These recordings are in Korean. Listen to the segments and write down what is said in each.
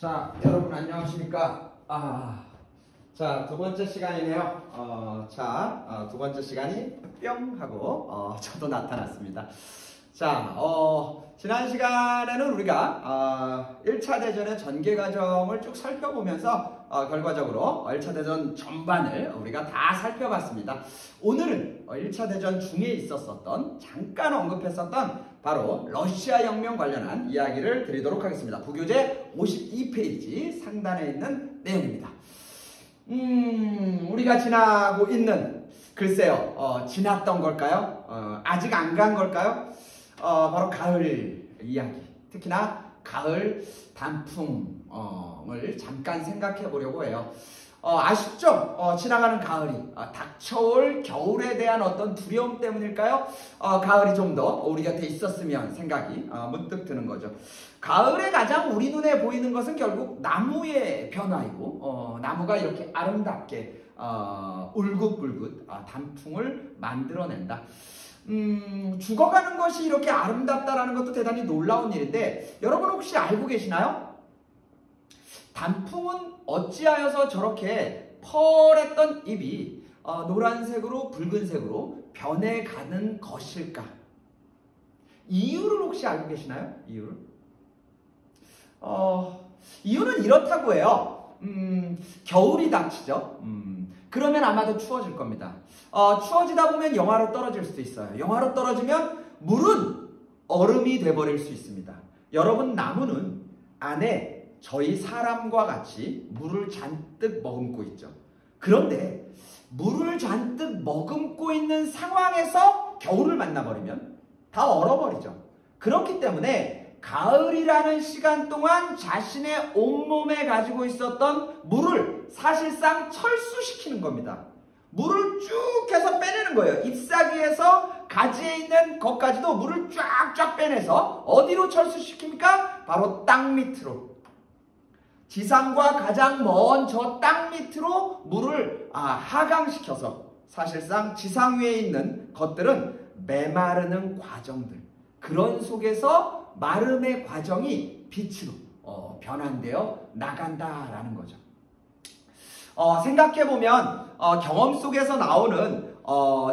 자, 여러분 안녕하십니까? 자, 두 번째 시간이네요. 두 번째 시간이 뿅 하고 저도 나타났습니다. 자, 지난 시간에는 우리가 1차 대전의 전개 과정을 쭉 살펴보면서 결과적으로 1차 대전 전반을 우리가 다 살펴봤습니다. 오늘은 1차 대전 중에 있었었던 잠깐 언급했었던 바로 러시아 혁명 관련한 이야기를 드리도록 하겠습니다. 부교재 52페이지 상단에 있는 내용입니다. 우리가 지나고 있는 글쎄요, 지났던 걸까요? 아직 안 간 걸까요? 바로 가을 이야기, 특히나 가을 단풍을 잠깐 생각해 보려고 해요. 아쉽죠? 지나가는 가을이 닥쳐올 겨울에 대한 어떤 두려움 때문일까요? 가을이 좀 더 우리 곁에 있었으면 생각이 문득 드는 거죠. 가을에 가장 우리 눈에 보이는 것은 결국 나무의 변화이고 나무가 이렇게 아름답게 울긋불긋 단풍을 만들어낸다. 죽어가는 것이 이렇게 아름답다라는 것도 대단히 놀라운 일인데 여러분 혹시 알고 계시나요? 단풍은 어찌하여서 저렇게 펄했던 잎이 노란색으로 붉은색으로 변해가는 것일까? 이유를 혹시 알고 계시나요? 이유를? 이유는 이렇다고 해요. 겨울이 닥치죠. 그러면 아마도 추워질 겁니다. 추워지다 보면 영하로 떨어질 수도 있어요. 영하로 떨어지면 물은 얼음이 돼버릴 수 있습니다. 여러분, 나무는 안에 저희 사람과 같이 물을 잔뜩 머금고 있죠. 그런데 물을 잔뜩 머금고 있는 상황에서 겨울을 만나버리면 다 얼어버리죠. 그렇기 때문에 가을이라는 시간 동안 자신의 온몸에 가지고 있었던 물을 사실상 철수시키는 겁니다. 물을 쭉 해서 빼내는 거예요. 잎사귀에서 가지에 있는 것까지도 물을 쫙쫙 빼내서 어디로 철수시킵니까? 바로 땅 밑으로. 지상과 가장 먼 저 땅 밑으로 물을 하강시켜서 사실상 지상 위에 있는 것들은 메마르는 과정들, 그런 속에서 마름의 과정이 빛으로 변환되어 나간다라는 거죠. 생각해보면 경험 속에서 나오는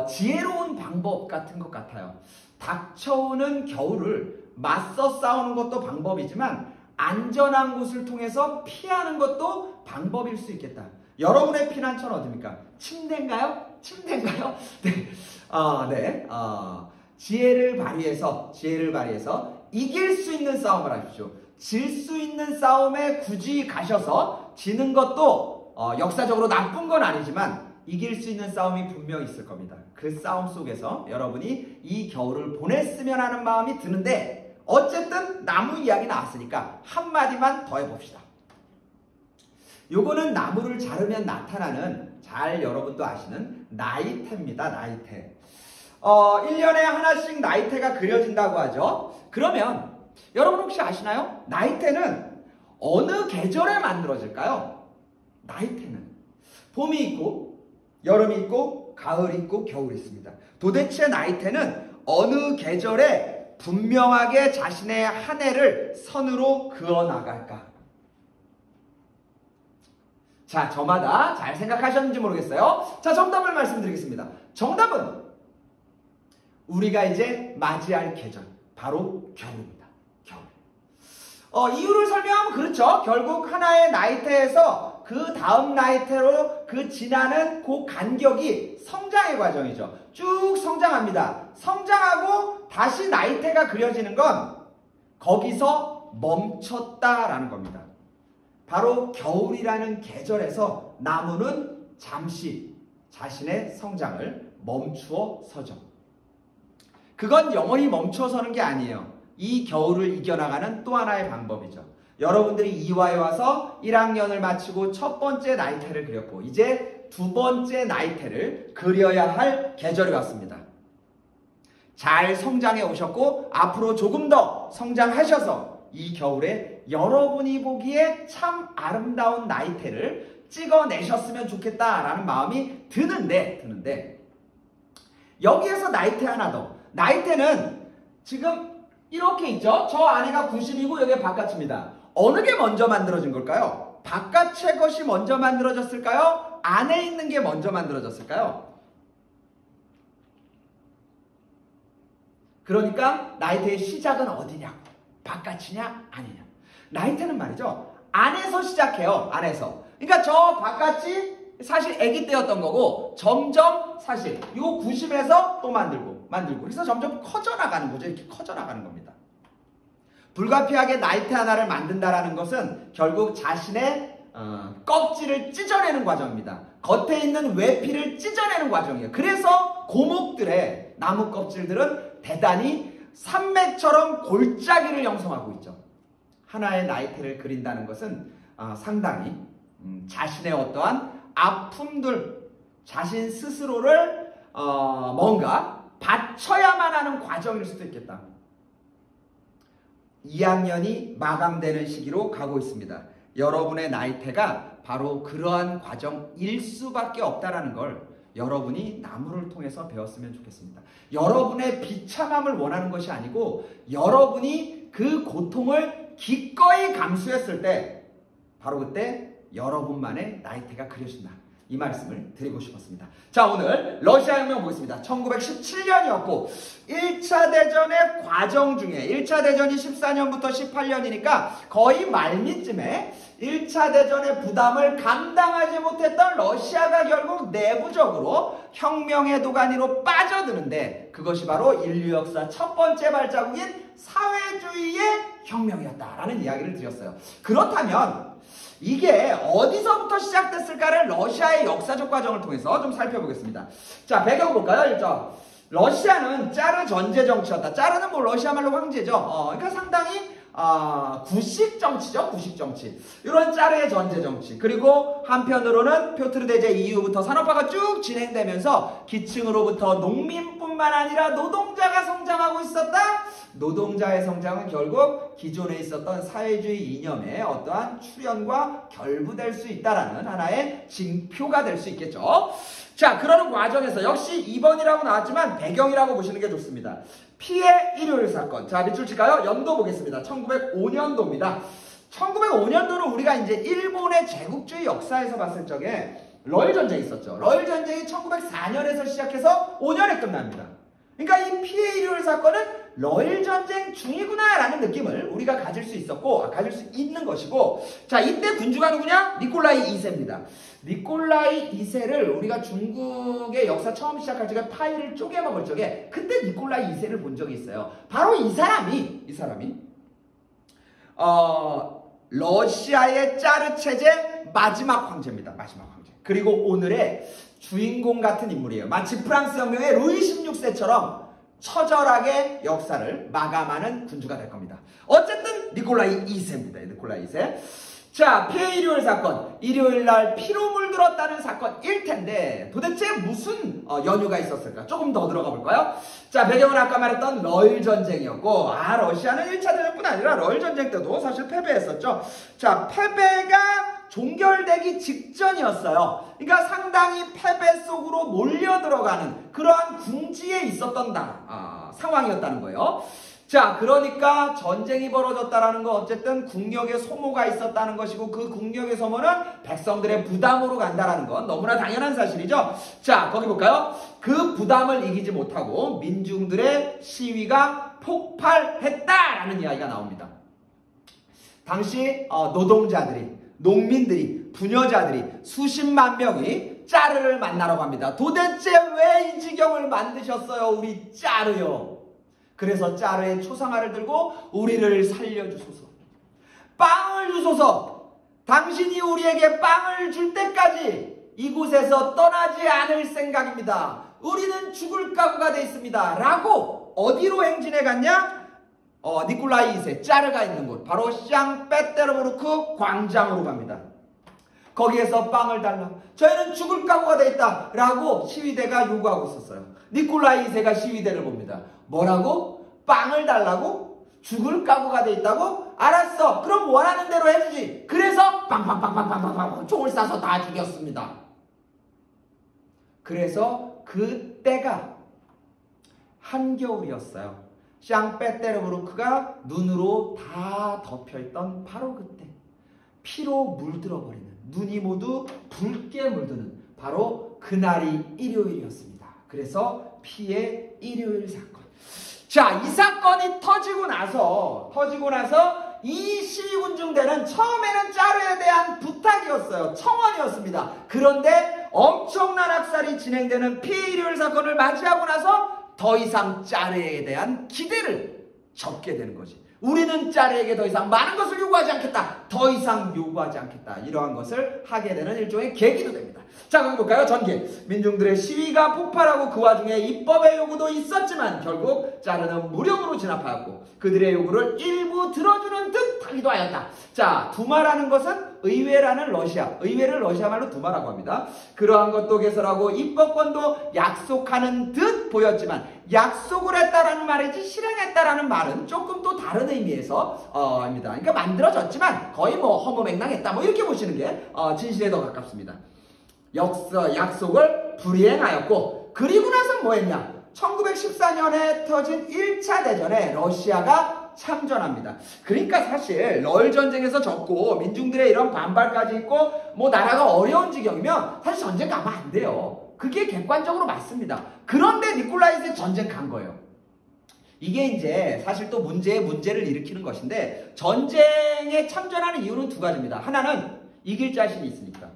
지혜로운 방법 같은 것 같아요. 닥쳐오는 겨울을 맞서 싸우는 것도 방법이지만 안전한 곳을 통해서 피하는 것도 방법일 수 있겠다. 여러분의 피난처는 어디입니까? 침대인가요? 침대인가요? 네. 지혜를 발휘해서 이길 수 있는 싸움을 하십시오. 질 수 있는 싸움에 굳이 가셔서 지는 것도 역사적으로 나쁜 건 아니지만 이길 수 있는 싸움이 분명히 있을 겁니다. 그 싸움 속에서 여러분이 이 겨울을 보냈으면 하는 마음이 드는데 어쨌든 나무 이야기 나왔으니까 한마디만 더 해봅시다. 요거는 나무를 자르면 나타나는, 잘 여러분도 아시는 나이테입니다. 나이테. 1년에 하나씩 나이테가 그려진다고 하죠. 그러면 여러분 혹시 아시나요? 나이테는 어느 계절에 만들어질까요? 나이테는 봄이 있고 여름이 있고 가을이 있고 겨울이 있습니다. 도대체 나이테는 어느 계절에 분명하게 자신의 한 해를 선으로 그어나갈까? 자, 저마다 잘 생각하셨는지 모르겠어요. 자, 정답을 말씀드리겠습니다. 정답은 우리가 이제 맞이할 계절, 바로 겨울입니다. 겨울. 이유를 설명하면 그렇죠. 결국 하나의 나이테에서 그 다음 나이테로 그 지나는 그 간격이 성장의 과정이죠. 쭉 성장합니다. 성장하고 다시 나이테가 그려지는 건 거기서 멈췄다라는 겁니다. 바로 겨울이라는 계절에서 나무는 잠시 자신의 성장을 멈추어 서죠. 그건 영원히 멈춰서는 게 아니에요. 이 겨울을 이겨나가는 또 하나의 방법이죠. 여러분들이 이화에 와서 1학년을 마치고 첫 번째 나이테를 그렸고 이제 두 번째 나이테를 그려야 할 계절이 왔습니다. 잘 성장해 오셨고 앞으로 조금 더 성장하셔서 이 겨울에 여러분이 보기에 참 아름다운 나이테를 찍어내셨으면 좋겠다라는 마음이 드는데 여기에서 나이테 하나 더. 나이테는 지금 이렇게 있죠? 저 안에가 90이고 여기가 바깥입니다. 어느 게 먼저 만들어진 걸까요? 바깥의 것이 먼저 만들어졌을까요? 안에 있는 게 먼저 만들어졌을까요? 그러니까 나이테의 시작은 어디냐? 바깥이냐? 아니냐? 나이테는 말이죠. 안에서 시작해요. 안에서. 그러니까 저 바깥이 사실 아기 때였던 거고 점점 사실 요 90에서 또 만들고 그래서 점점 커져나가는 거죠. 이렇게 커져나가는 겁니다. 불가피하게 나이테 하나를 만든다라는 것은 결국 자신의 껍질을 찢어내는 과정입니다. 겉에 있는 외피를 찢어내는 과정이에요. 그래서 고목들의 나무 껍질들은 대단히 산맥처럼 골짜기를 형성하고 있죠. 하나의 나이테를 그린다는 것은 상당히 자신의 어떠한 아픔들, 자신 스스로를 뭔가 바쳐야만 하는 과정일 수도 있겠다. 2학년이 마감되는 시기로 가고 있습니다. 여러분의 나이테가 바로 그러한 과정일 수밖에 없다는 걸 여러분이 나무를 통해서 배웠으면 좋겠습니다. 여러분의 비참함을 원하는 것이 아니고 여러분이 그 고통을 기꺼이 감수했을 때 바로 그때 여러분만의 나이테가 그려진다. 이 말씀을 드리고 싶었습니다. 자, 오늘 러시아 혁명 보겠습니다. 1917년이었고 1차 대전의 과정 중에 1차 대전이 14년부터 18년이니까 거의 말미쯤에 1차 대전의 부담을 감당하지 못했던 러시아가 결국 내부적으로 혁명의 도가니로 빠져드는데 그것이 바로 인류 역사 첫 번째 발자국인 사회주의의 혁명이었다라는 이야기를 드렸어요. 그렇다면 이게 어디서부터 시작됐을까를 러시아의 역사적 과정을 통해서 좀 살펴보겠습니다. 자, 배경 볼까요? 일단 러시아는 짜르 전제 정치였다. 짜르는 뭐 러시아 말로 황제죠. 그러니까 상당히 구식 정치죠. 구식 정치. 이런 짜르의 전제 정치. 그리고 한편으로는 표트르 대제 이후부터 산업화가 쭉 진행되면서 기층으로부터 농민뿐만 아니라 노동자가 성장하고 있었다. 노동자의 성장은 결국 기존에 있었던 사회주의 이념의 어떠한 출현과 결부될 수 있다라는 하나의 징표가 될 수 있겠죠. 자, 그러는 과정에서 역시 2번이라고 나왔지만 배경이라고 보시는 게 좋습니다. 피해 일요일 사건. 자, 밑줄 칠까요? 연도 보겠습니다. 1905년도입니다. 1905년도는 우리가 이제 일본의 제국주의 역사에서 봤을 적에 러일 전쟁이 있었죠. 러일 전쟁이 1904년에서 시작해서 5년에 끝납니다. 그러니까 이 피해 일요일 사건은 러일 전쟁 중이구나라는 느낌을 우리가 가질 수 있었고, 가질 수 있는 것이고, 자, 이때 군주가 누구냐? 니콜라이 2세입니다. 니콜라이 2세를 우리가 중국의 역사 처음 시작할 적에 파이를 쪼개 먹을 적에 그때 니콜라이 2세를 본 적이 있어요. 바로 이 사람이 러시아의 짜르 체제 마지막 황제입니다. 마지막 황제. 그리고 오늘의 주인공 같은 인물이에요. 마치 프랑스 혁명의 루이 16세처럼 처절하게 역사를 마감하는 군주가 될 겁니다. 어쨌든 니콜라이 2세입니다. 니콜라이 2세. 자, 피해 일요일 사건. 일요일날 피로 물들었다는 사건일 텐데 도대체 무슨 연유가 있었을까? 조금 더 들어가 볼까요? 자, 배경은 아까 말했던 러일 전쟁이었고, 러시아는 1차 대전뿐 아니라 러일 전쟁 때도 사실 패배했었죠. 자, 패배가 종결되기 직전이었어요. 그러니까 상당히 패배 속으로 몰려 들어가는 그러한 궁지에 있었던 상황이었다는 거예요. 자, 그러니까 전쟁이 벌어졌다라는 건 어쨌든 국력의 소모가 있었다는 것이고, 그 국력의 소모는 백성들의 부담으로 간다라는 건 너무나 당연한 사실이죠. 자, 거기 볼까요? 그 부담을 이기지 못하고 민중들의 시위가 폭발했다라는 이야기가 나옵니다. 당시 노동자들이, 농민들이, 부녀자들이 수십만 명이 짜르를 만나러 갑니다. 도대체 왜 이 지경을 만드셨어요, 우리 짜르요? 그래서 짜르의 초상화를 들고 우리를 살려주소서, 빵을 주소서, 당신이 우리에게 빵을 줄 때까지 이곳에서 떠나지 않을 생각입니다. 우리는 죽을 각오가 돼 있습니다. 라고 어디로 행진해 갔냐? 니콜라이 2세 짜르가 있는 곳, 바로 샹페테르부르크 광장으로 갑니다. 거기에서 빵을 달라, 저희는 죽을 각오가 돼 있다 라고 시위대가 요구하고 있었어요. 니콜라이 2세가 시위대를 봅니다. 뭐라고? 빵을 달라고? 죽을 각오가 돼 있다고? 알았어, 그럼 원하는 대로 해주지. 그래서 빵빵빵빵빵빵 총을 쏴서 다 죽였습니다. 그래서 그때가 한겨울이었어요. 상페테르부르크가 눈으로 다 덮여있던 바로 그때 피로 물들어버리는, 눈이 모두 붉게 물드는 바로 그날이 일요일이었습니다. 그래서 피의 일요일 사건. 자, 이 사건이 터지고 나서 이 시위군중대는 처음에는 짜르에 대한 부탁이었어요. 청원이었습니다. 그런데 엄청난 학살이 진행되는 피의 일요일 사건을 맞이하고 나서 더 이상 짜르에 대한 기대를 접게 되는 거지. 우리는 짜르에게 더 이상 많은 것을 요구하지 않겠다. 더 이상 요구하지 않겠다. 이러한 것을 하게 되는 일종의 계기도 됩니다. 자, 그럼 볼까요? 전개. 민중들의 시위가 폭발하고 그 와중에 입법의 요구도 있었지만 결국 짜르는 무력으로 진압하였고 그들의 요구를 일부 들어주는 듯 하기도 하였다. 자, 두마라는 것은 의회라는 러시아, 의회를 러시아 말로 두마라고 합니다. 그러한 것도 개설하고 입법권도 약속하는 듯 보였지만 약속을 했다라는 말이지 실행했다라는 말은 조금 또 다른 의미에서 입니다. 그러니까 만들어졌지만 거의 뭐 허무맹랑했다 뭐 이렇게 보시는 게 진실에 더 가깝습니다. 약속을 불이행하였고 그리고 나서 뭐 했냐? 1914년에 터진 1차 대전에 러시아가 참전합니다. 그러니까 사실 널 전쟁에서 졌고 민중들의 이런 반발까지 있고 뭐 나라가 어려운 지경이면 사실 전쟁 가면 안 돼요. 그게 객관적으로 맞습니다. 그런데 니콜라이세 전쟁 간 거예요. 이게 이제 사실 또 문제를 일으키는 것인데 전쟁에 참전하는 이유는 두 가지입니다. 하나는 이길 자신이 있으니까.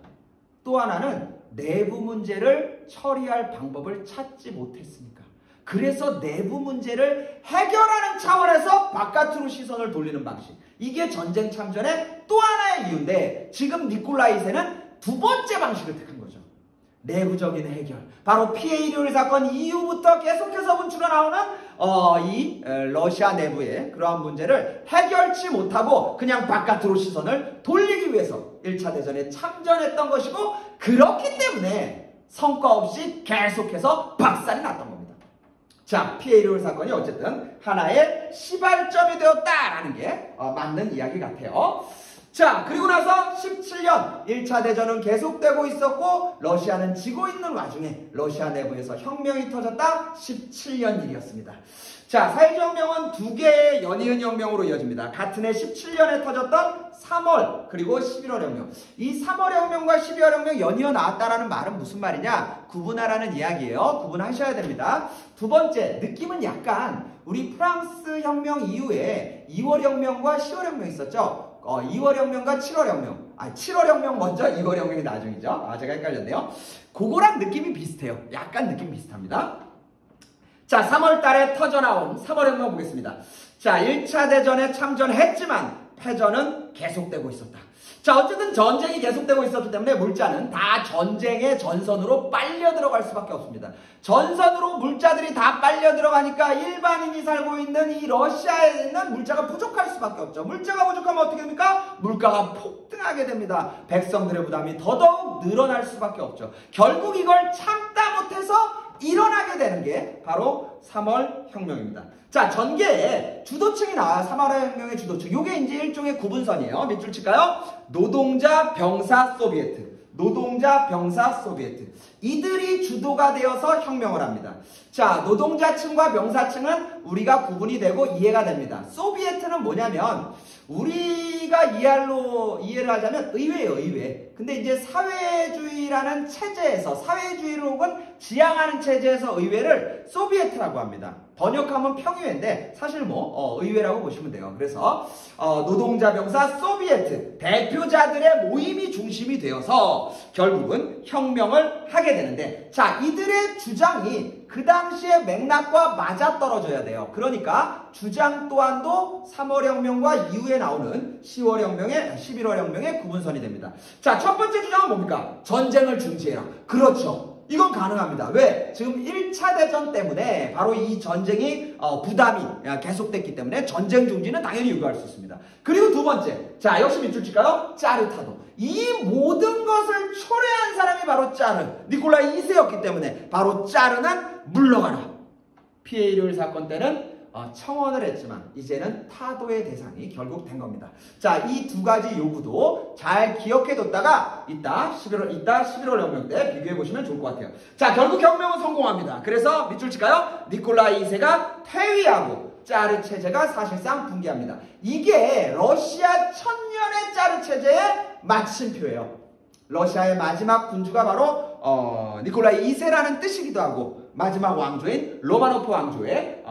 또 하나는 내부 문제를 처리할 방법을 찾지 못했으니까. 그래서 내부 문제를 해결하는 차원에서 바깥으로 시선을 돌리는 방식. 이게 전쟁 참전의 또 하나의 이유인데 지금 니콜라이세는 두 번째 방식을 택한 거죠. 내부적인 해결. 바로 피해 일요일 사건 이후부터 계속해서 분출해 나오는 이 러시아 내부의 그러한 문제를 해결치 못하고 그냥 바깥으로 시선을 돌리기 위해서 1차 대전에 참전했던 것이고 그렇기 때문에 성과 없이 계속해서 박살이 났던 겁니다. 자, 피해 일요일 사건이 어쨌든 하나의 시발점이 되었다라는 게 맞는 이야기 같아요. 자, 그리고 나서 17년 1차 대전은 계속되고 있었고 러시아는 지고 있는 와중에 러시아 내부에서 혁명이 터졌다. 17년 일이었습니다. 자, 사회혁명은 두 개의 연이은 혁명으로 이어집니다. 같은 해 17년에 터졌던 3월 그리고 11월 혁명. 이 3월 혁명과 12월 혁명 연이어 나왔다라는 말은 무슨 말이냐? 구분하라는 이야기예요. 구분하셔야 됩니다. 두 번째, 느낌은 약간 우리 프랑스 혁명 이후에 2월 혁명과 10월 혁명이 있었죠. 2월 혁명과 7월 혁명. 7월 혁명 먼저 2월 혁명이 나중이죠. 제가 헷갈렸네요. 그거랑 느낌이 비슷해요. 약간 느낌 비슷합니다. 자, 3월 달에 터져나온 3월 혁명 보겠습니다. 자, 1차 대전에 참전했지만 패전은 계속되고 있었다. 자, 어쨌든 전쟁이 계속되고 있었기 때문에 물자는 다 전쟁의 전선으로 빨려 들어갈 수밖에 없습니다. 전선으로 물자들이 다 빨려 들어가니까 일반인이 살고 있는 이 러시아에 있는 물자가 부족할 수밖에 없죠. 물자가 부족하면 어떻게 됩니까? 물가가 폭등하게 됩니다. 백성들의 부담이 더더욱 늘어날 수밖에 없죠. 결국 이걸 참다 못해서 일어나게 되는 게 바로 3월 혁명입니다. 자, 전개에 주도층이 나와요. 3월 혁명의 주도층. 요게 이제 일종의 구분선이에요. 밑줄 칠까요? 노동자, 병사, 소비에트. 노동자, 병사, 소비에트. 이들이 주도가 되어서 혁명을 합니다. 자, 노동자층과 병사층은 우리가 구분이 되고 이해가 됩니다. 소비에트는 뭐냐면 우리가 이해를 하자면 의회예요, 의회. 근데 이제 사회주의라는 체제에서 사회주의를 혹은 지향하는 체제에서 의회를 소비에트라고 합니다. 번역하면 평의회인데 사실 의회라고 보시면 돼요. 그래서 노동자, 병사, 소비에트 대표자들의 모임이 중심이 되어서 결국은 혁명을 하게 되는데 자, 이들의 주장이 그 당시의 맥락과 맞아떨어져야 돼요. 그러니까 주장 또한도 3월 혁명과 이후에 나오는 10월 혁명의 11월 혁명의 구분선이 됩니다. 자, 첫 번째 주장은 뭡니까? 전쟁을 중지해라. 그렇죠. 이건 가능합니다. 왜? 지금 1차 대전 때문에 바로 이 전쟁이 부담이 계속됐기 때문에 전쟁 중지는 당연히 요구할 수 있습니다. 그리고 두 번째, 자, 역시 밑줄 칠까요? 짜르타도. 이 모든 것을 초래한 사람이 바로 짜르, 니콜라이 2세였기 때문에 바로 짜르는 물러가라. 피해 일요일 사건 때는 청원을 했지만 이제는 타도의 대상이 결국 된 겁니다. 자, 이 두 가지 요구도 잘 기억해뒀다가 이따 11월 혁명 때 비교해보시면 좋을 것 같아요. 자, 결국 혁명은 성공합니다. 그래서 밑줄 칠까요? 니콜라이 2세가 퇴위하고 짜르 체제가 사실상 붕괴합니다. 이게 러시아 천년의 짜르 체제의 마침표예요. 러시아의 마지막 군주가 바로 니콜라이 2세라는 뜻이기도 하고 마지막 왕조인 로마노프 왕조의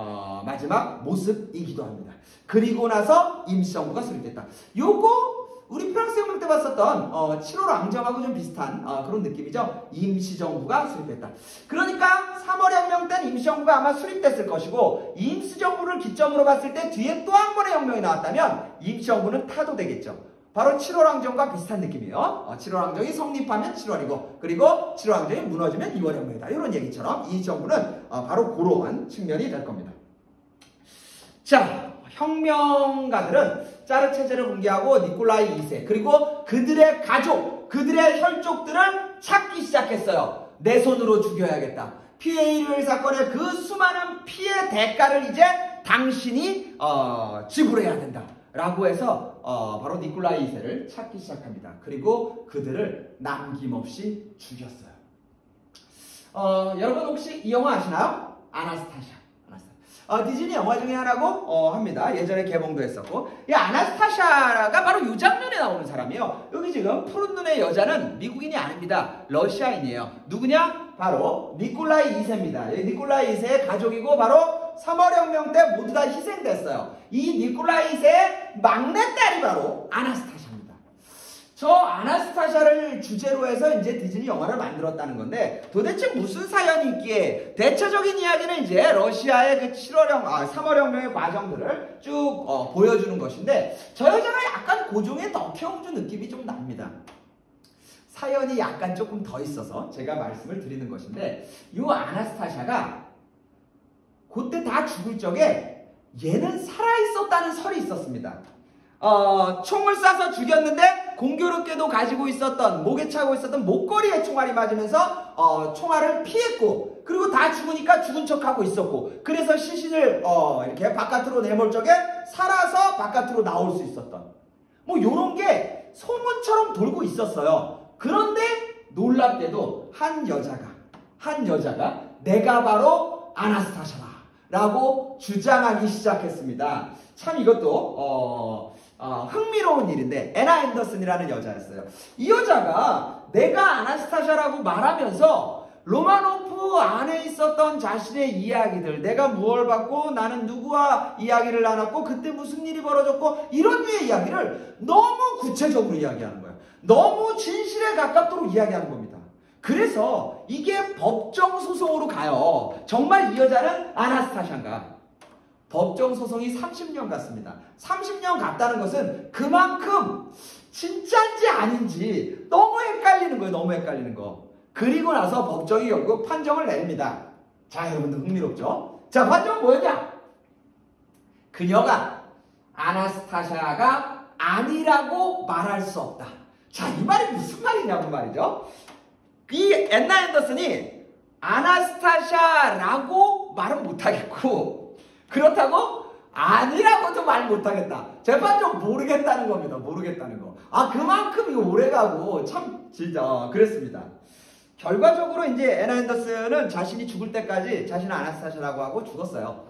마지막 모습이기도 합니다. 그리고 나서 임시정부가 수립됐다. 요거 우리 프랑스 혁명 때 봤었던 7월 왕정하고 좀 비슷한 그런 느낌이죠. 임시정부가 수립됐다. 그러니까 3월 혁명 때는 임시정부가 아마 수립됐을 것이고 임시정부를 기점으로 봤을 때 뒤에 또 한 번의 혁명이 나왔다면 임시정부는 타도되겠죠. 바로 7월 왕정과 비슷한 느낌이에요. 7월 왕정이 성립하면 7월이고 그리고 7월 왕정이 무너지면 2월 혁명이다. 이런 얘기처럼 이 정부는 바로 그러한 측면이 될 겁니다. 자, 혁명가들은 짜르 체제를 붕괴하고 니콜라이 2세 그리고 그들의 가족, 그들의 혈족들을 찾기 시작했어요. 내 손으로 죽여야겠다. 피해 일요일 사건의 그 수많은 피해 대가를 이제 당신이 지불해야 된다. 라고 해서 바로 니콜라이 2세를 찾기 시작합니다. 그리고 그들을 남김없이 죽였어요. 여러분 혹시 이 영화 아시나요? 아나스타샤. 디즈니 영화 중에 하나고 합니다. 예전에 개봉도 했었고 이 아나스타샤가 바로 이 장면에 나오는 사람이에요. 여기 지금 푸른 눈의 여자는 미국인이 아닙니다. 러시아인이에요. 누구냐? 바로 니콜라이 2세입니다. 니콜라이 2세의 가족이고 바로 3월 혁명 때 모두 다 희생됐어요. 이 니콜라이 2세의 막내딸이 바로 아나스타샤입니다. 저 아나스타샤를 주제로 해서 이제 디즈니 영화를 만들었다는 건데 도대체 무슨 사연이 있기에 대체적인 이야기는 이제 러시아의 그 3월 혁명의 과정들을 쭉 보여주는 것인데 저 여자가 약간 고종의 덕혜옹주 느낌이 좀 납니다. 사연이 약간 조금 더 있어서 제가 말씀을 드리는 것인데 이 아나스타샤가 그때 다 죽을 적에 얘는 살아있었다는 설이 있었습니다. 총을 쏴서 죽였는데 공교롭게도 가지고 있었던 목에 차고 있었던 목걸이에 총알이 맞으면서 총알을 피했고 그리고 다 죽으니까 죽은 척하고 있었고 그래서 시신을 이렇게 바깥으로 내몰 적에 살아서 바깥으로 나올 수 있었던 뭐 요런 게 소문처럼 돌고 있었어요. 그런데 놀랍게도 한 여자가 내가 바로 아나스타샤다 라고 주장하기 시작했습니다. 참 이것도 흥미로운 일인데 애나 앤더슨이라는 여자였어요. 이 여자가 내가 아나스타샤라고 말하면서 로마노프 안에 있었던 자신의 이야기들 내가 무얼 받고 나는 누구와 이야기를 나눴고 그때 무슨 일이 벌어졌고 이런 류의 이야기를 너무 구체적으로 이야기하는 거예요. 너무 진실에 가깝도록 이야기하는 겁니다. 그래서 이게 법정소송으로 가요. 정말 이 여자는 아나스타샤인가? 법정소송이 30년 갔습니다. 30년 갔다는 것은 그만큼 진짜인지 아닌지 너무 헷갈리는 거예요. 너무 헷갈리는 거. 그리고 나서 법정이 결국 판정을 냅니다. 자, 여러분들 흥미롭죠? 자, 판정은 뭐였냐? 그녀가 아나스타샤가 아니라고 말할 수 없다. 자, 이 말이 무슨 말이냐고 말이죠. 이 앤나 앤더슨이 아나스타샤라고 말은 못하겠고 그렇다고 아니라고도 말 못하겠다. 재판정 모르겠다는 겁니다. 모르겠다는 거. 그만큼 이거 오래가고 참 진짜 그랬습니다. 결과적으로 이제 앤나 앤더슨은 자신이 죽을 때까지 자신은 아나스타샤라고 하고 죽었어요.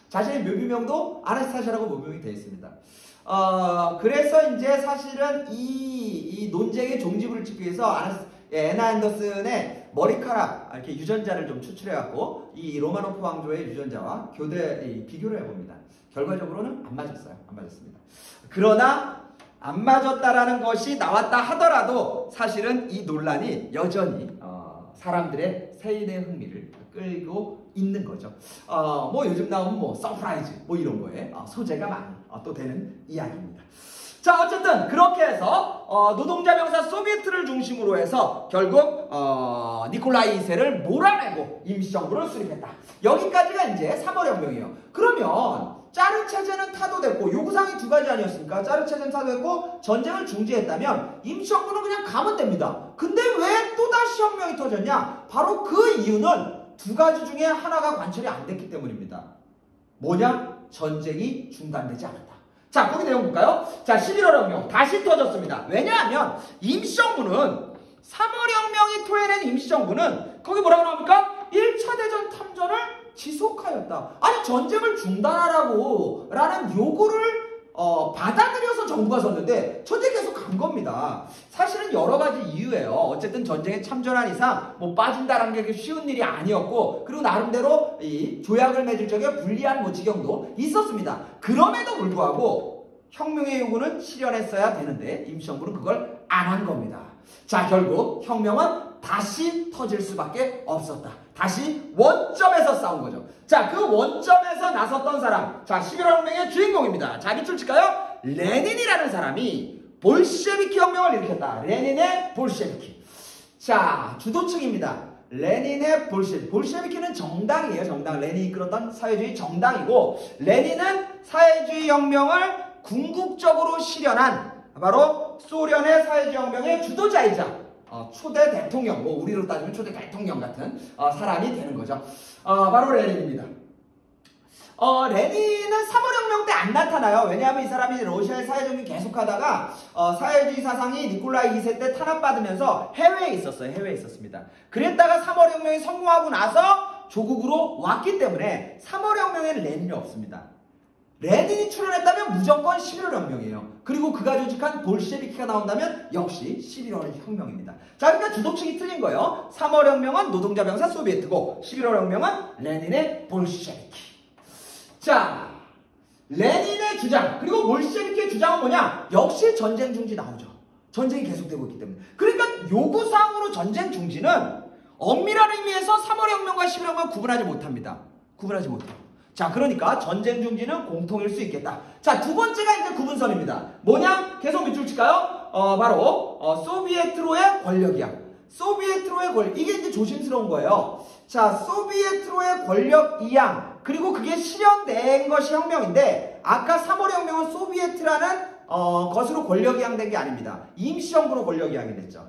자신의 묘비명도 아나스타샤라고 묘명이 되어 있습니다. 그래서 이제 사실은 이 논쟁의 종지부를 찍기 위해서 애나 앤더슨의 머리카락 이렇게 유전자를 좀 추출해갖고 이 로마노프 왕조의 유전자와 비교를 해봅니다. 결과적으로는 안 맞았어요. 안 맞았습니다. 그러나 안 맞았다라는 것이 나왔다 하더라도 사실은 이 논란이 여전히 사람들의 세인의 흥미를 끌고 있는 거죠. 뭐 요즘 나오면 뭐 서프라이즈 뭐 이런 거에 소재가 많이 또 되는 이야기입니다. 자, 어쨌든 그렇게 해서 노동자 병사 소비에트를 중심으로 해서 결국 니콜라이 2세를 몰아내고 임시정부를 수립했다. 여기까지가 이제 3월 혁명이에요. 그러면 짜르 체제는 타도됐고 요구사항이 두 가지 아니었습니까? 짜르 체제는 타도됐고 전쟁을 중지했다면 임시정부는 그냥 가면 됩니다. 근데 왜 또다시 혁명이 터졌냐? 바로 그 이유는 두 가지 중에 하나가 관철이 안 됐기 때문입니다. 뭐냐? 전쟁이 중단되지 않았다. 자, 거기 내용 볼까요? 자, 11월 혁명 다시 터졌습니다. 왜냐하면 임시정부는 3월 혁명이 토해낸 임시정부는 거기 뭐라고 나옵니까? 1차 대전 탐전을 지속하였다. 아니 전쟁을 중단하라고 라는 요구를 받아들여서 정부가 섰는데 전쟁이 계속 간 겁니다. 사실은 여러 가지 이유예요. 어쨌든 전쟁에 참전한 이상 뭐 빠진다는 게 쉬운 일이 아니었고 그리고 나름대로 이 조약을 맺을 적에 불리한 뭐 지경도 있었습니다. 그럼에도 불구하고 혁명의 요구는 실현했어야 되는데 임시정부는 그걸 안 한 겁니다. 자 결국 혁명은 다시 터질 수밖에 없었다. 다시 원점에서 싸운 거죠. 자, 그 원점에서 나섰던 사람. 자, 11월 혁명의 주인공입니다. 자, 밑줄 칠까요? 레닌이라는 사람이 볼셰비키 혁명을 일으켰다. 레닌의 볼셰비키. 자, 주도층입니다. 레닌의 볼셰비키. 볼셰비키는 정당이에요. 정당. 레닌이 이끌었던 사회주의 정당이고 레닌은 사회주의 혁명을 궁극적으로 실현한 바로 소련의 사회주의 혁명의 주도자이자 초대 대통령, 뭐 우리로 따지면 초대 대통령 같은 사람이 되는 거죠. 바로 레닌입니다. 레닌은 3월혁명 때 안 나타나요. 왜냐하면 이 사람이 러시아의 사회주의 계속하다가 사회주의 사상이 니콜라이 2세 때 탄압받으면서 해외에 있었어요. 해외에 있었습니다. 그랬다가 3월혁명이 성공하고 나서 조국으로 왔기 때문에 3월혁명에는 레닌이 없습니다. 레닌이 출연했다면 무조건 11월 혁명이에요. 그리고 그가 조직한 볼셰비키가 나온다면 역시 11월 혁명입니다. 자, 그러니까 주도층이 틀린 거예요. 3월 혁명은 노동자 병사 소비에트고 11월 혁명은 레닌의 볼셰비키. 자, 레닌의 주장 그리고 볼셰비키의 주장은 뭐냐? 역시 전쟁 중지 나오죠. 전쟁이 계속되고 있기 때문에. 그러니까 요구사항으로 전쟁 중지는 엄밀한 의미에서 3월 혁명과 11월 혁명을 구분하지 못합니다. 구분하지 못해요. 자, 그러니까 전쟁 중지는 공통일 수 있겠다. 자, 두 번째가 이제 구분선입니다. 뭐냐? 계속 밑줄 칠까요? 바로 소비에트로의 권력이야. 소비에트로의 권력. 이게 이제 조심스러운 거예요. 자, 소비에트로의 권력 이양. 그리고 그게 실현된 것이 혁명인데 아까 3월 혁명은 소비에트라는 것으로 권력 이양된 게 아닙니다. 임시정부로 권력 이양이 됐죠.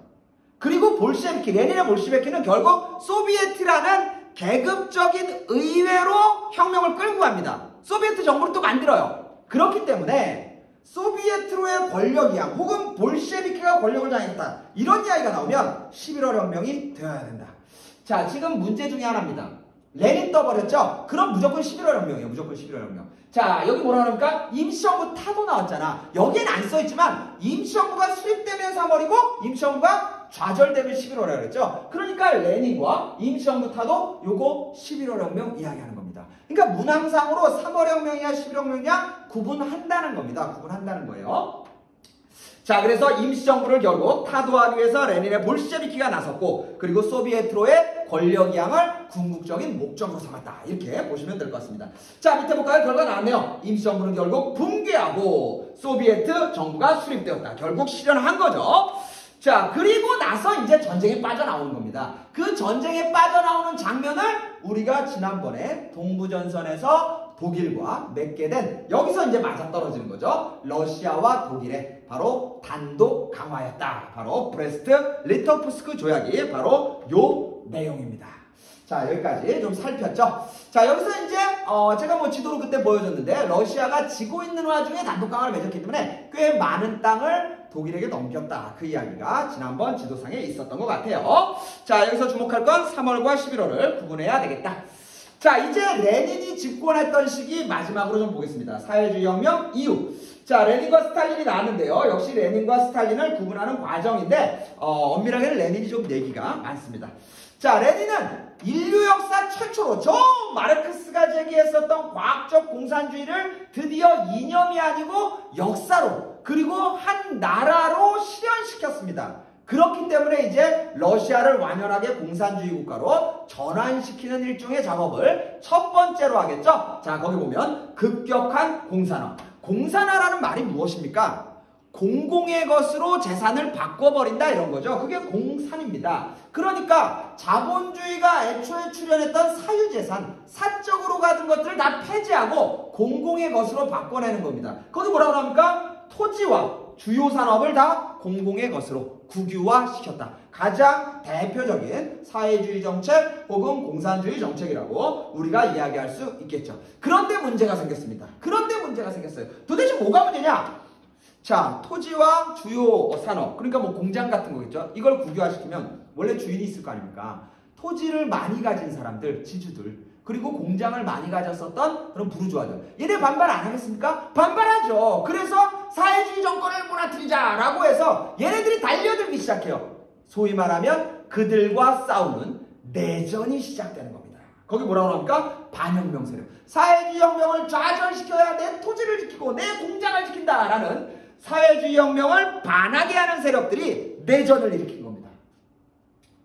그리고 볼셰비키, 레닌의 볼셰비키는 결국 소비에트라는 계급적인 의회로 혁명을 끌고 갑니다. 소비에트 정부를 또 만들어요. 그렇기 때문에 소비에트로의 권력 이양 혹은 볼셰비키가 권력을 장악했다. 이런 이야기가 나오면 11월 혁명이 되어야 된다. 자, 지금 문제 중에 하나입니다. 레닌 떠버렸죠? 그럼 무조건 11월 혁명이에요. 무조건 11월 혁명. 자, 여기 뭐라 그러니까 임시정부 타도 나왔잖아. 여기엔 안 써있지만 임시정부가 수립되면 3월이고 임시정부가 좌절되면 11월이라고 그랬죠. 그러니까 레닌과 임시정부 타도 요거 11월 혁명 이야기하는 겁니다. 그러니까 문항상으로 3월 혁명이냐 11월 혁명이냐 구분한다는 겁니다. 구분한다는 거예요. 자, 그래서 임시정부를 결국 타도하기 위해서 레닌의 볼셰비키가 나섰고 그리고 소비에트로의 권력 이양을 궁극적인 목적으로 삼았다. 이렇게 보시면 될 것 같습니다. 자, 밑에 볼까요? 결과 나왔네요. 임시정부는 결국 붕괴하고 소비에트 정부가 수립되었다. 결국 실현한 거죠. 자, 그리고 나서 이제 전쟁에 빠져나오는 겁니다. 그 전쟁에 빠져나오는 장면을 우리가 지난번에 동부전선에서 독일과 맺게 된 여기서 이제 맞아떨어지는 거죠. 러시아와 독일의 바로 단독 강화였다. 바로 브레스트 리토프스크 조약이 바로 요 내용입니다. 자, 여기까지 좀 살폈죠. 자, 여기서 이제 제가 뭐 지도로 그때 보여줬는데 러시아가 지고 있는 와중에 단독 강화를 맺었기 때문에 꽤 많은 땅을 독일에게 넘겼다. 그 이야기가 지난번 지도상에 있었던 것 같아요. 자, 여기서 주목할 건 3월과 11월을 구분해야 되겠다. 자, 이제 레닌이 집권했던 시기 마지막으로 좀 보겠습니다. 사회주의 혁명 이후. 자, 레닌과 스탈린이 나왔는데요. 역시 레닌과 스탈린을 구분하는 과정인데 엄밀하게는 레닌이 좀 얘기가 많습니다. 자, 레닌은 인류 역사 최초로 저 마르크스가 제기했었던 과학적 공산주의를 드디어 이념이 아니고 역사로 그리고 한 나라로 실현시켰습니다. 그렇기 때문에 이제 러시아를 완연하게 공산주의 국가로 전환시키는 일종의 작업을 첫 번째로 하겠죠. 자, 거기 보면 급격한 공산화. 공산화라는 말이 무엇입니까? 공공의 것으로 재산을 바꿔버린다 이런 거죠. 그게 공산입니다. 그러니까 자본주의가 애초에 출현했던 사유재산, 사적으로 가진 것들을 다 폐지하고 공공의 것으로 바꿔내는 겁니다. 거기 뭐라고 합니까? 토지와 주요 산업을 다 공공의 것으로 국유화시켰다. 가장 대표적인 사회주의 정책 혹은 공산주의 정책이라고 우리가 이야기할 수 있겠죠. 그런데 문제가 생겼습니다. 그런데 문제가 생겼어요. 도대체 뭐가 문제냐? 자, 토지와 주요 산업, 그러니까 뭐 공장 같은 거겠죠. 이걸 국유화시키면 원래 주인이 있을 거 아닙니까? 토지를 많이 가진 사람들, 지주들, 그리고 공장을 많이 가졌었던 그런 부르주아들. 얘네 반발 안 하겠습니까? 반발하죠. 그래서 사회주의 정권을 무너뜨리자라고 해서 얘네들이 달려들기 시작해요. 소위 말하면 그들과 싸우는 내전이 시작되는 겁니다. 거기 뭐라고 합니까? 반혁명 세력. 사회주의 혁명을 좌절시켜야 내 토지를 지키고 내 공장을 지킨다라는 사회주의 혁명을 반하게 하는 세력들이 내전을 일으킨 겁니다.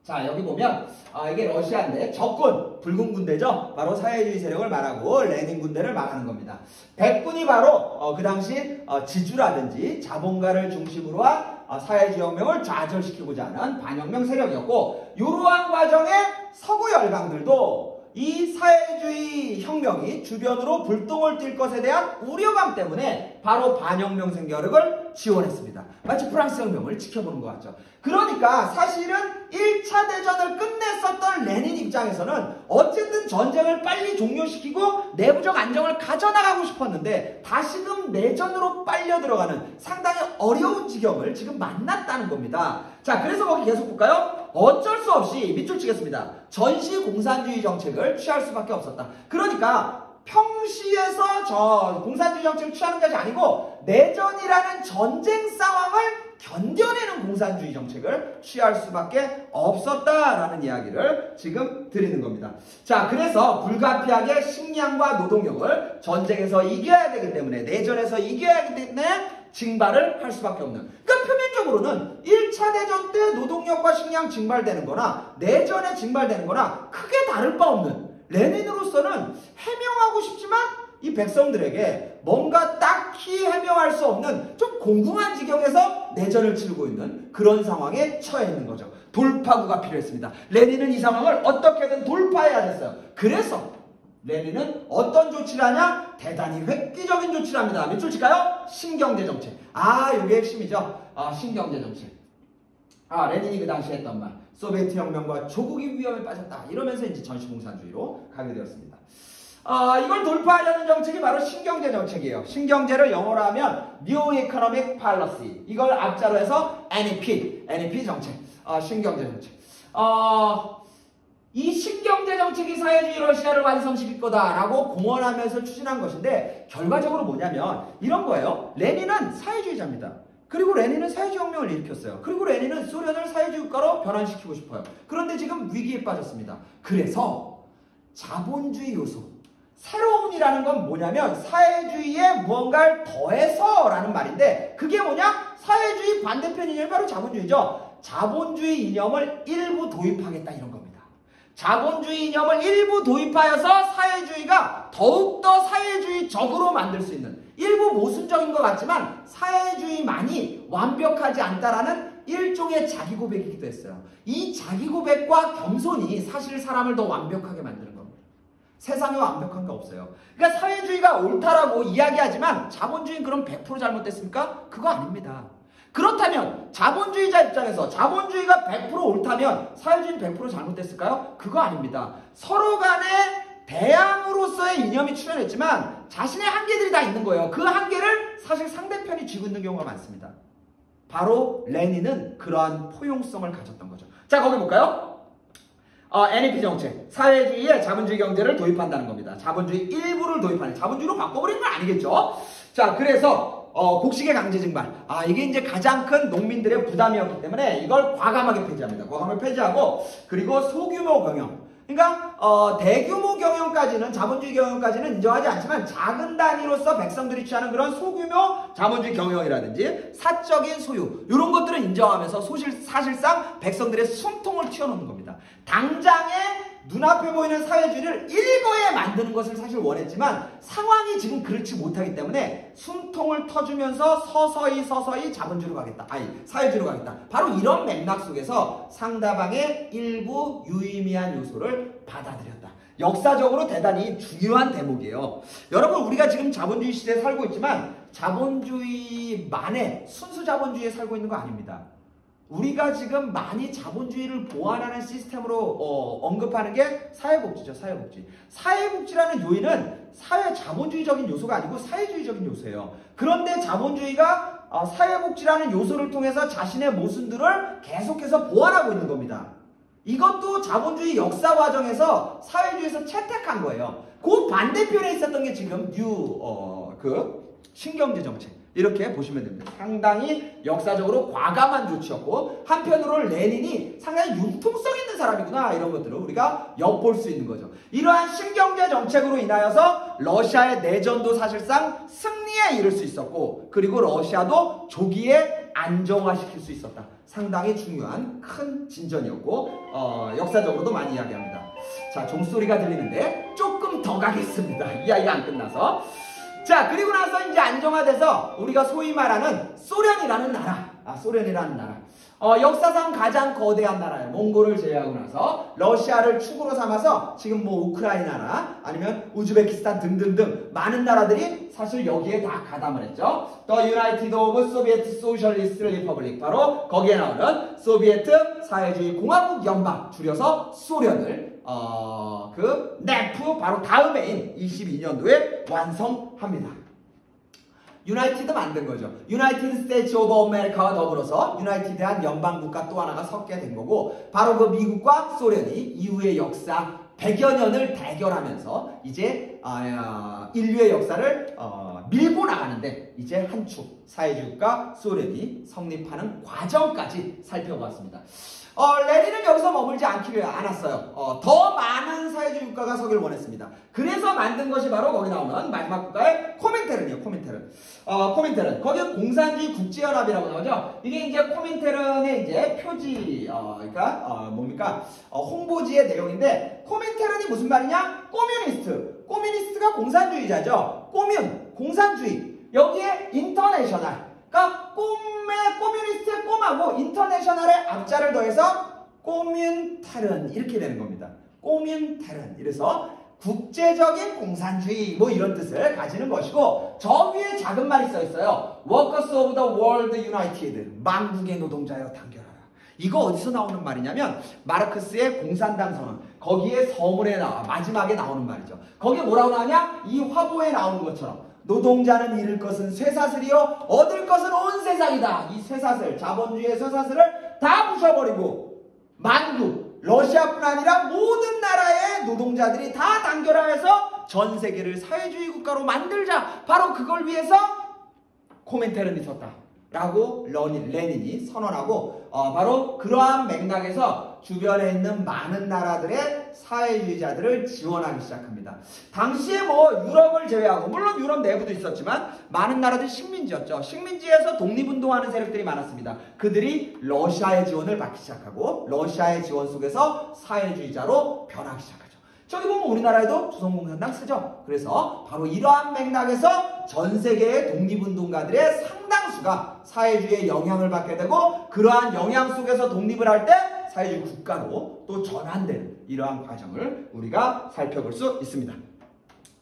자, 여기 보면 이게 러시아인데 적군, 붉은 군대죠. 바로 사회주의 세력을 말하고 레닌 군대를 말하는 겁니다. 백군이 바로 그 당시 지주라든지 자본가를 중심으로 한 사회주의 혁명을 좌절시키고자 하는 반혁명 세력이었고, 이러한 과정에 서구 열강들도 이 사회주의 혁명이 주변으로 불똥을 뛸 것에 대한 우려감 때문에 바로 반혁명 세력을 지원했습니다. 마치 프랑스 혁명을 지켜보는 것 같죠. 그러니까 사실은 1차 대전을 끝냈었던 레닌 입장에서는 어쨌든 전쟁을 빨리 종료시키고 내부적 안정을 가져나가고 싶었는데 다시금 내전으로 빨려 들어가는 상당히 어려운 지경을 지금 만났다는 겁니다. 자, 그래서 거기 계속 볼까요? 어쩔 수 없이 밑줄 치겠습니다. 전시 공산주의 정책을 취할 수밖에 없었다. 그러니까 평시에서 저 공산주의 정책을 취하는 것이 아니고 내전이라는 전쟁 상황을 견뎌내는 공산주의 정책을 취할 수밖에 없었다라는 이야기를 지금 드리는 겁니다. 자, 그래서 불가피하게 식량과 노동력을 전쟁에서 이겨야 되기 때문에, 내전에서 이겨야 하기 때문에 징발을 할 수밖에 없는. 그러니까 표면적으로는 1차 대전 때 노동력과 식량 징발되는 거나 내전에 징발되는 거나 크게 다를 바 없는, 레닌으로서는 해명하고 싶지만 이 백성들에게 뭔가 딱히 해명할 수 없는 좀 공공한 지경에서 내전을 치르고 있는 그런 상황에 처해 있는 거죠. 돌파구가 필요했습니다. 레닌은 이 상황을 어떻게든 돌파해야 됐어요. 그래서 레닌은 어떤 조치를 하냐? 대단히 획기적인 조치를 합니다. 몇 줄 칠까요? 신경제 정책. 이게 핵심이죠. 신경제 정책. 레닌이 그 당시에 했던 말. 소비에트 혁명과 조국이 위험에 빠졌다. 이러면서 이제 전시공산주의로 가게 되었습니다. 이걸 돌파하려는 정책이 바로 신경제 정책이에요. 신경제를 영어로 하면 New Economic Policy. 이걸 앞자로 해서 NEP 정책. 신경제 정책. 이 신경제 정책이 사회주의 러시아를 완성시킬 거다라고 공언하면서 추진한 것인데, 결과적으로 뭐냐면 이런 거예요. 레닌은 사회주의자입니다. 그리고 레닌은 사회주의 혁명을 일으켰어요. 그리고 레닌은 소련을 사회주의 국가로 변환시키고 싶어요. 그런데 지금 위기에 빠졌습니다. 그래서 자본주의 요소, 새로운이라는 건 뭐냐면 사회주의에 무언가를 더해서 라는 말인데, 그게 뭐냐? 사회주의 반대편 이념이 바로 자본주의죠. 자본주의 이념을 일부 도입하겠다, 이런 겁니다. 자본주의 이념을 일부 도입하여서 사회주의가 더욱더 사회주의적으로 만들 수 있는, 일부 모순적인 것 같지만 사회주의만이 완벽하지 않다라는 일종의 자기 고백이기도 했어요. 이 자기 고백과 겸손이 사실 사람을 더 완벽하게 만드는 겁니다. 세상에 완벽한 게 없어요. 그러니까 사회주의가 옳다라고 이야기하지만 자본주의는 그럼 100% 잘못됐습니까? 그거 아닙니다. 그렇다면 자본주의자 입장에서 자본주의가 100% 옳다면 사회주의는 100% 잘못됐을까요? 그거 아닙니다. 서로 간에 대항으로서의 이념이 출현했지만 자신의 한계들이 다 있는 거예요. 그 한계를 사실 상대편이 쥐고 있는 경우가 많습니다. 바로 레닌은 그러한 포용성을 가졌던 거죠. 자, 거기 볼까요? NEP 정책, 사회주의에 자본주의 경제를 도입한다는 겁니다. 자본주의 일부를 도입하는, 자본주의로 바꿔버리는 건 아니겠죠. 자, 그래서 곡식의 강제 증발. 이게 이제 가장 큰 농민들의 부담이었기 때문에 이걸 과감하게 폐지합니다. 과감하게 폐지하고, 그리고 소규모 경영. 그러니까 대규모 경영까지는, 자본주의 경영까지는 인정하지 않지만 작은 단위로서 백성들이 취하는 그런 소규모 자본주의 경영이라든지 사적인 소유, 이런 것들은 인정하면서 사실상 백성들의 숨통을 튀어놓는 겁니다. 당장에 눈앞에 보이는 사회주의를 일거에 만드는 것을 사실 원했지만 상황이 지금 그렇지 못하기 때문에 숨통을 터주면서 서서히 자본주의로 가겠다. 사회주의로 가겠다. 바로 이런 맥락 속에서 상대방의 일부 유의미한 요소를 받아들였다. 역사적으로 대단히 중요한 대목이에요. 여러분, 우리가 지금 자본주의 시대에 살고 있지만 자본주의만의 순수 자본주의에 살고 있는 거 아닙니다. 우리가 지금 많이 자본주의를 보완하는 시스템으로 언급하는 게 사회복지죠. 사회복지. 사회복지라는 요인은 사회 자본주의적인 요소가 아니고 사회주의적인 요소예요. 그런데 자본주의가 사회복지라는 요소를 통해서 자신의 모순들을 계속해서 보완하고 있는 겁니다. 이것도 자본주의 역사 과정에서 사회주의에서 채택한 거예요. 그 반대편에 있었던 게 지금 신경제 정책. 이렇게 보시면 됩니다. 상당히 역사적으로 과감한 조치였고 한편으로 레닌이 상당히 융통성 있는 사람이구나 이런 것들을 우리가 엿볼 수 있는 거죠. 이러한 신경제 정책으로 인하여서 러시아의 내전도 사실상 승리에 이를 수 있었고 그리고 러시아도 조기에 안정화시킬 수 있었다. 상당히 중요한 큰 진전이었고 역사적으로도 많이 이야기합니다. 자, 종소리가 들리는데 조금 더 가겠습니다. 이야기가 안 끝나서. 자, 그리고 나서 이제 안정화돼서 우리가 소위 말하는 소련이라는 나라, 소련이라는 나라, 역사상 가장 거대한 나라예요. 몽골을 제외하고 나서 러시아를 축으로 삼아서 지금 뭐 우크라이나나 아니면 우즈베키스탄 등등등 많은 나라들이 사실 여기에 다 가담을 했죠. The United of Soviet Socialist Republic, 바로 거기에 나오는 소비에트 사회주의 공화국 연방, 줄여서 소련을 그 네프 바로 다음해인 22년도에 완성합니다. 유나이티드 만든 거죠. 유나이티드 스테이츠 오브 아메리카와 더불어서 유나이티드한 연방국가 또 하나가 섞게 된 거고 바로 그 미국과 소련이 이후의 역사 100여 년을 대결하면서 이제 인류의 역사를 밀고 나가는데 이제 한 축 사회주의 국가 소련이 성립하는 과정까지 살펴보았습니다. 레닌은 여기서 머물지 않았어요. 더 많은 사회주의 국가가 서기를 원했습니다. 그래서 만든 것이 바로 거기 나오는 마지막 국가의 코민테른이에요. 코민테른. 거기 공산주의 국제연합이라고 나오죠. 이게 이제 코민테른의 이제 표지, 뭡니까? 홍보지의 내용인데, 코민테른이 무슨 말이냐? 꼬뮤니스트. 꼬뮤니스트가 공산주의자죠. 공산주의. 여기에 인터내셔널. 그러니까 꼬뮤니스트의 꼬마고 인터내셔널의 앞자를 더해서 꼬민테른 이렇게 되는 겁니다. 꼬민테른. 이래서 국제적인 공산주의 뭐 이런 뜻을 가지는 것이고 저 위에 작은 말이 써 있어요. Workers of the World United. 만국의 노동자여 단결하라. 이거 어디서 나오는 말이냐면 마르크스의 공산당 선언. 거기에 서문에 마지막에 나오는 말이죠. 거기에 뭐라고 나오냐? 이 화보에 나오는 것처럼. 노동자는 잃을 것은 쇠사슬이요 얻을 것은 온 세상이다. 이 쇠사슬, 자본주의의 쇠사슬을 다 부셔버리고 만국, 러시아뿐 아니라 모든 나라의 노동자들이 다 단결하여서 전 세계를 사회주의 국가로 만들자. 바로 그걸 위해서 코민테른이 섰다 라고 레닌이 선언하고 바로 그러한 맥락에서 주변에 있는 많은 나라들의 사회주의자들을 지원하기 시작합니다. 당시에 뭐 유럽을 제외하고 물론 유럽 내부도 있었지만 많은 나라들이 식민지였죠. 식민지에서 독립운동하는 세력들이 많았습니다. 그들이 러시아의 지원을 받기 시작하고 러시아의 지원 속에서 사회주의자로 변하기 시작하죠. 저기 보면 우리나라에도 조선공산당 쓰죠. 그래서 바로 이러한 맥락에서 전 세계의 독립운동가들의 상당수가 사회주의의 영향을 받게 되고 그러한 영향 속에서 독립을 할 때 사회주의 국가로 또 전환되는 이러한 과정을 우리가 살펴볼 수 있습니다.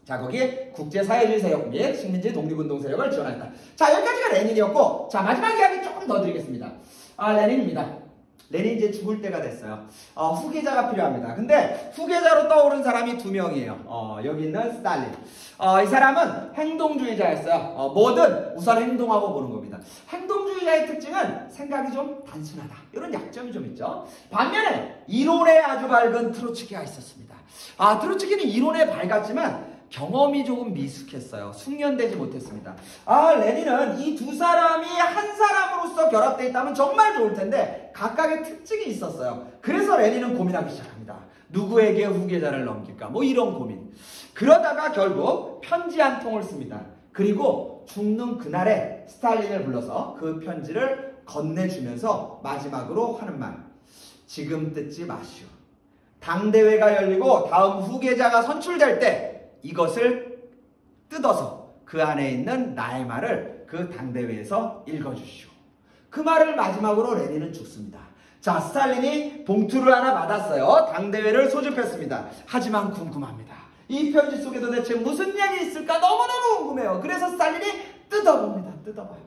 자, 거기에 국제사회주의 세력 및 식민지 독립운동 세력을 지원했다. 자, 여기까지가 레닌이었고 자, 마지막 이야기 조금 더 드리겠습니다. 레닌입니다. 레닌 이제 죽을 때가 됐어요. 후계자가 필요합니다. 근데 후계자로 떠오른 사람이 두 명이에요. 여기 있는 스탈린. 이 사람은 행동주의자였어요. 뭐든 우선 행동하고 보는 겁니다. 행동주의자의 특징은 생각이 좀 단순하다. 이런 약점이 좀 있죠. 반면에 이론에 아주 밝은 트로츠키가 있었습니다. 트로츠키는 이론에 밝았지만 경험이 조금 미숙했어요. 숙련되지 못했습니다. 레닌은 이 두 사람이 한 사람으로서 결합되어 있다면 정말 좋을 텐데 각각의 특징이 있었어요. 그래서 레닌은 고민하기 시작합니다. 누구에게 후계자를 넘길까? 뭐 이런 고민. 그러다가 결국 편지 한 통을 씁니다. 그리고 죽는 그날에 스탈린을 불러서 그 편지를 건네주면서 마지막으로 하는 말. 지금 뜯지 마시오. 당대회가 열리고 다음 후계자가 선출될 때 이것을 뜯어서 그 안에 있는 나의 말을 그 당대회에서 읽어주시오. 그 말을 마지막으로 레닌은 죽습니다. 자, 스탈린이 봉투를 하나 받았어요. 당대회를 소집했습니다. 하지만 궁금합니다. 이 편지 속에 도대체 무슨 얘기 있을까 너무너무 궁금해요. 그래서 스탈린이 뜯어봅니다. 뜯어봐요.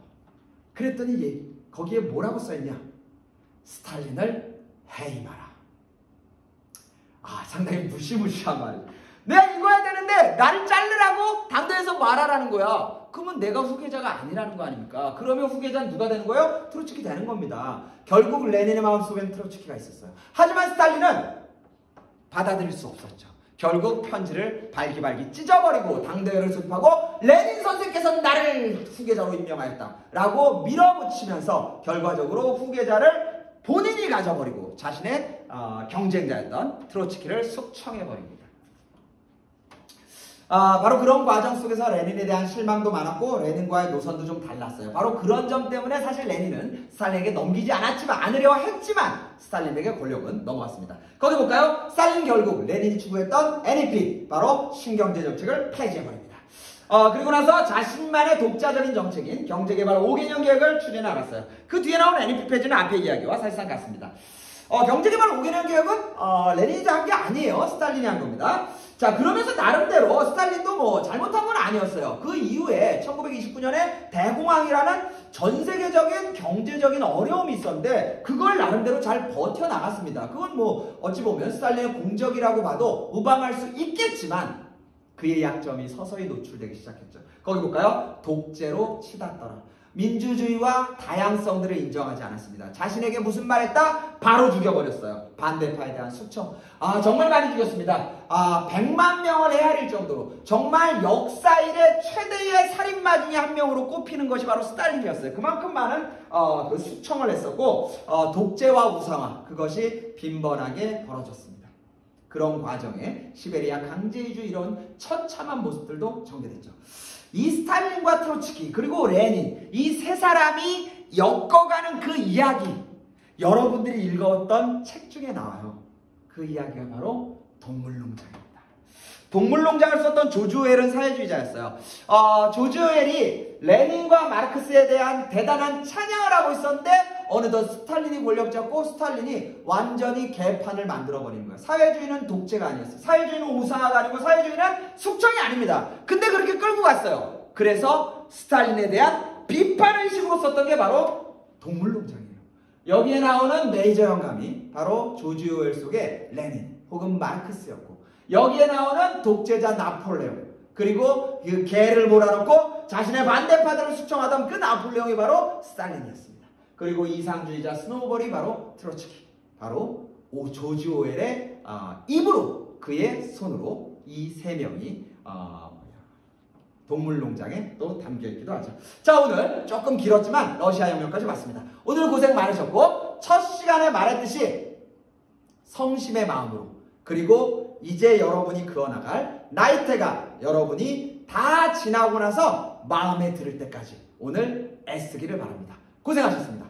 그랬더니 거기에 뭐라고 써있냐? 스탈린을 해임하라. 상당히 무시무시한 말이에요. 내가 읽어야 되는데 나를 자르라고 당대에서 말하라는 거야. 그러면 내가 후계자가 아니라는 거 아닙니까? 그러면 후계자는 누가 되는 거예요? 트로츠키 되는 겁니다. 결국 레닌의 마음속에는 트로츠키가 있었어요. 하지만 스탈린은 받아들일 수 없었죠. 결국 편지를 발기발기 찢어버리고 당대회를 수립하고 레닌 선생께서는 나를 후계자로 임명하였다라고 밀어붙이면서 결과적으로 후계자를 본인이 가져버리고 자신의 경쟁자였던 트로츠키를 숙청해버립니다. 바로 그런 과정 속에서 레닌에 대한 실망도 많았고 레닌과의 노선도 좀 달랐어요. 바로 그런 점 때문에 사실 레닌은 스탈린에게 넘기지 않으려 했지만 스탈린에게 권력은 넘어갔습니다. 거기 볼까요? 스탈린 결국 레닌이 추구했던 NEP, 바로 신경제 정책을 폐지해버립니다. 그리고 나서 자신만의 독자적인 정책인 경제개발 5개년 계획을 추진해 나갔어요. 그 뒤에 나온 NEP 폐지는 앞의 이야기와 사실상 같습니다. 경제개발 5개년 계획은 레닌이 한 게 아니에요. 스탈린이 한 겁니다. 자, 그러면서 나름대로 스탈린도 뭐 잘못한 건 아니었어요. 그 이후에 1929년에 대공황이라는 전 세계적인 경제적인 어려움이 있었는데 그걸 나름대로 잘 버텨나갔습니다. 그건 뭐 어찌 보면 스탈린의 공적이라고 봐도 무방할 수 있겠지만 그의 약점이 서서히 노출되기 시작했죠. 거기 볼까요? 독재로 치닫더라. 민주주의와 다양성들을 인정하지 않았습니다. 자신에게 무슨 말 했다? 바로 죽여버렸어요. 반대파에 대한 숙청. 정말 많이 죽였습니다. 100만 명을 헤아릴 정도로 정말 역사 이래 최대의 살인마 중에 한 명으로 꼽히는 것이 바로 스탈린이었어요. 그만큼 많은 그 숙청을 했었고 독재와 우상화, 그것이 빈번하게 벌어졌습니다. 그런 과정에 시베리아 강제이주 이런 처참한 모습들도 전개됐죠. 이 스탈린과 트로츠키 그리고 레닌, 이 세 사람이 엮어가는 그 이야기, 여러분들이 읽었던 책 중에 나와요. 그 이야기가 바로 동물농장입니다. 동물농장을 썼던 조지 오웰은 사회주의자였어요. 조지 오웰이 레닌과 마르크스에 대한 대단한 찬양을 하고 있었는데 어느덧 스탈린이 권력 잡고 스탈린이 완전히 개판을 만들어버리는 거예요. 사회주의는 독재가 아니었어요. 사회주의는 우상화가 아니고 사회주의는 숙청이 아닙니다. 근데 그렇게 끌고 갔어요. 그래서 스탈린에 대한 비판의식으로 썼던 게 바로 동물농장이에요. 여기에 나오는 메이저 영감이 바로 조지 오웰 속의 레닌 혹은 마르크스였고, 여기에 나오는 독재자 나폴레옹, 그리고 그 개를 몰아넣고 자신의 반대파들을 숙청하던 그 나폴레옹이 바로 스탈린이었습니다. 그리고 이상주의자 스노우볼이 바로 트로츠키, 바로 조지 오웰의 입으로, 그의 손으로 이 세 명이 동물농장에 또 담겨있기도 하죠. 자, 오늘 조금 길었지만 러시아 혁명까지 봤습니다. 오늘 고생 많으셨고, 첫 시간에 말했듯이 성심의 마음으로, 그리고 이제 여러분이 그어나갈 나이테가 여러분이 다 지나고 나서 마음에 들을 때까지 오늘 애쓰기를 바랍니다. 고생하셨습니다.